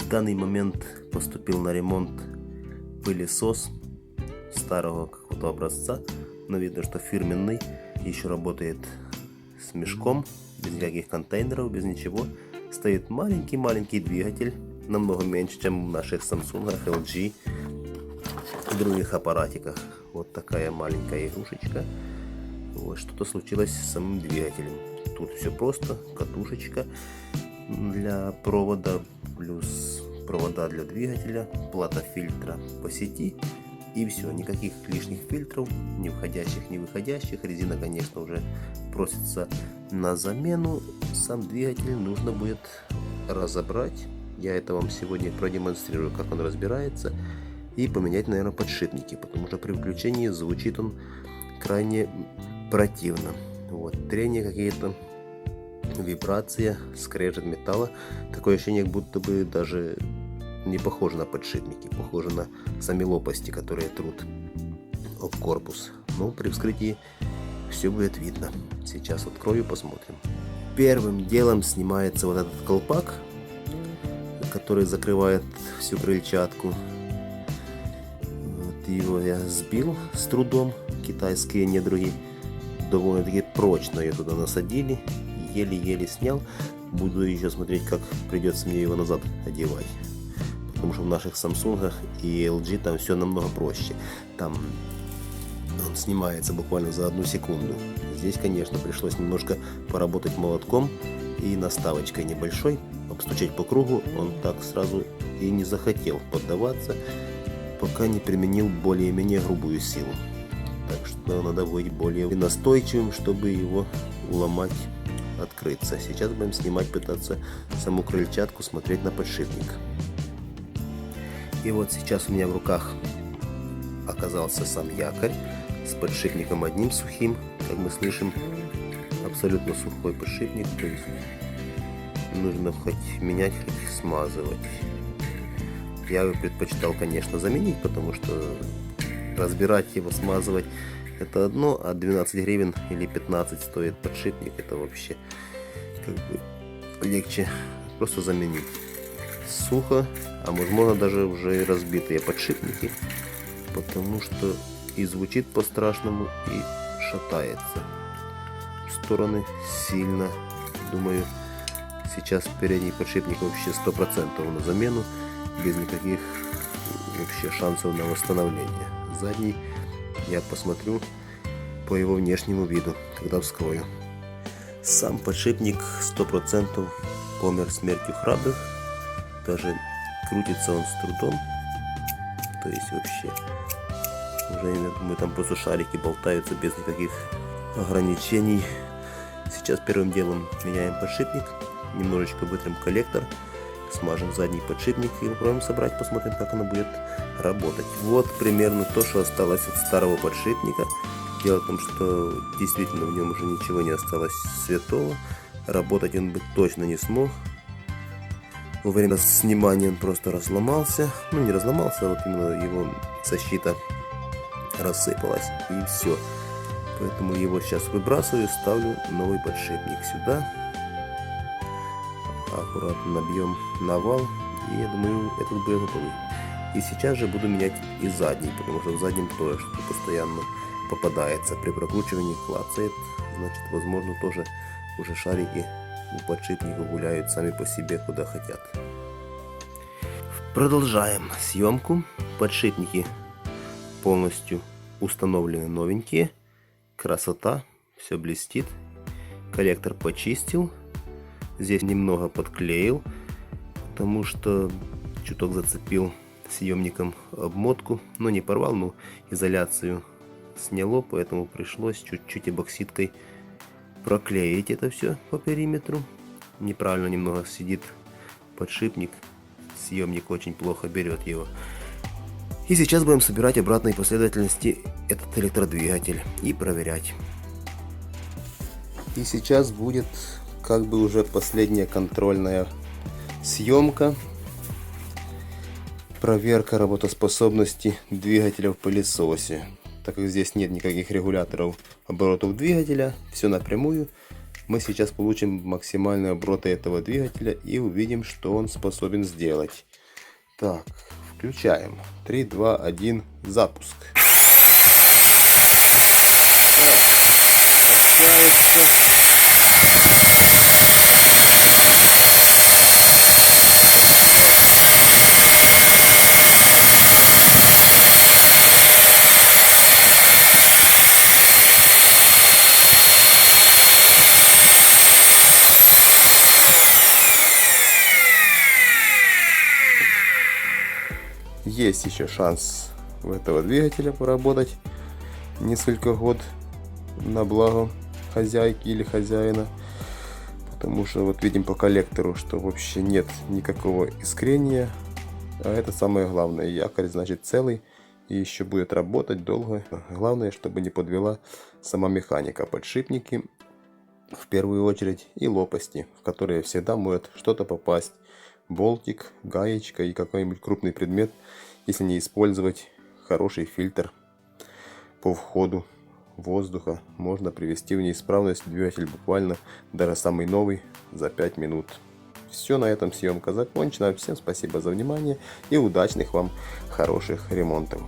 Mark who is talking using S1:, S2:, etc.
S1: В данный момент поступил на ремонт пылесос старого какого-то образца, но видно, что фирменный, еще работает с мешком, без никаких контейнеров, без ничего. Стоит маленький двигатель, намного меньше, чем в наших Samsung, LG и других аппаратиках. Вот такая маленькая игрушечка. Вот что-то случилось с самим двигателем. Тут все просто, катушечка для провода, плюс провода для двигателя, плата фильтра по сети, и все, никаких лишних фильтров, ни входящих, ни выходящих. Резина, конечно, уже просится на замену. Сам двигатель нужно будет разобрать. Я это вам сегодня продемонстрирую, как он разбирается, и поменять, наверное, подшипники, потому что при включении звучит он крайне противно. Вот, трение какие-то, вибрация, скрежет металла. Такое ощущение, будто бы даже не похоже на подшипники, похоже на сами лопасти, которые трут об корпус. Но при вскрытии все будет видно. Сейчас открою, посмотрим. Первым делом снимается вот этот колпак, который закрывает всю крыльчатку. Вот его я сбил с трудом. Китайские недруги довольно-таки прочно ее туда насадили. Еле-еле снял. Буду еще смотреть, как придется мне его назад одевать. Потому что в наших Samsung и LG там все намного проще. Там он снимается буквально за 1 секунду. Здесь, конечно, пришлось немножко поработать молотком и наставочкой небольшой, обстучать по кругу. Он так сразу и не захотел поддаваться, пока не применил более-менее грубую силу. Так что надо быть более настойчивым, чтобы его уломать, открыться. Сейчас будем снимать, пытаться саму крыльчатку, смотреть на подшипник. И вот сейчас у меня в руках оказался сам якорь с подшипником одним сухим. Как мы слышим, абсолютно сухой подшипник, то есть нужно хоть менять, хоть смазывать. Я бы предпочитал, конечно, заменить, потому что разбирать его, смазывать — это одно, а 12 гривен или 15 стоит подшипник, это вообще как бы легче просто заменить. Сухо, а возможно даже уже разбитые подшипники, потому что и звучит по-страшному, и шатается в стороны сильно. Думаю, сейчас передний подшипник вообще 100% на замену, без никаких вообще шансов на восстановление. Задний я посмотрю по его внешнему виду, когда вскрою. Сам подшипник 100% помер смертью храбрых. Даже крутится он с трудом. То есть вообще уже, я думаю, там просто шарики болтаются без никаких ограничений. Сейчас первым делом меняем подшипник, немножечко вытрем коллектор, смажем задний подшипник и попробуем собрать, посмотрим, как оно будет работать. Вот примерно то, что осталось от старого подшипника. Дело в том, что действительно в нем уже ничего не осталось святого. Работать он бы точно не смог. Во время снимания он просто разломался. Ну, не разломался, а вот именно его защита рассыпалась. И все. Поэтому его сейчас выбрасываю, ставлю новый подшипник сюда. Аккуратно набьем на вал, и я думаю, этот будет готовый. И сейчас же буду менять и задний, потому что в заднем тоже что-то постоянно попадается. При прокручивании клацает, значит, возможно, тоже уже шарики у подшипника гуляют сами по себе куда хотят. Продолжаем съемку. Подшипники полностью установлены новенькие. Красота, все блестит. Коллектор почистил. Здесь немного подклеил, потому что чуток зацепил съемником обмотку, но не порвал, но изоляцию сняло, поэтому пришлось чуть-чуть эбоксидкой проклеить это все по периметру. Неправильно немного сидит подшипник, съемник очень плохо берет его. И сейчас будем собирать обратной последовательности этот электродвигатель и проверять. И сейчас будет как бы уже последняя контрольная съемка. Проверка работоспособности двигателя в пылесосе. Так как здесь нет никаких регуляторов оборотов двигателя, все напрямую, мы сейчас получим максимальные обороты этого двигателя и увидим, что он способен сделать. Так, включаем. 3, 2, 1, запуск. Так, качается. Есть еще шанс у этого двигателя поработать несколько год на благо хозяйки или хозяина, потому что вот видим по коллектору, что вообще нет никакого искрения, а это самое главное. Якорь, значит, целый и еще будет работать долго. Главное, чтобы не подвела сама механика. Подшипники в первую очередь и лопасти, в которые всегда может что-то попасть. Болтик, гаечка и какой-нибудь крупный предмет, если не использовать хороший фильтр по входу воздуха, можно привести в неисправность двигатель буквально даже самый новый за 5 минут. Все, на этом съемка закончена. Всем спасибо за внимание и удачных вам хороших ремонтов.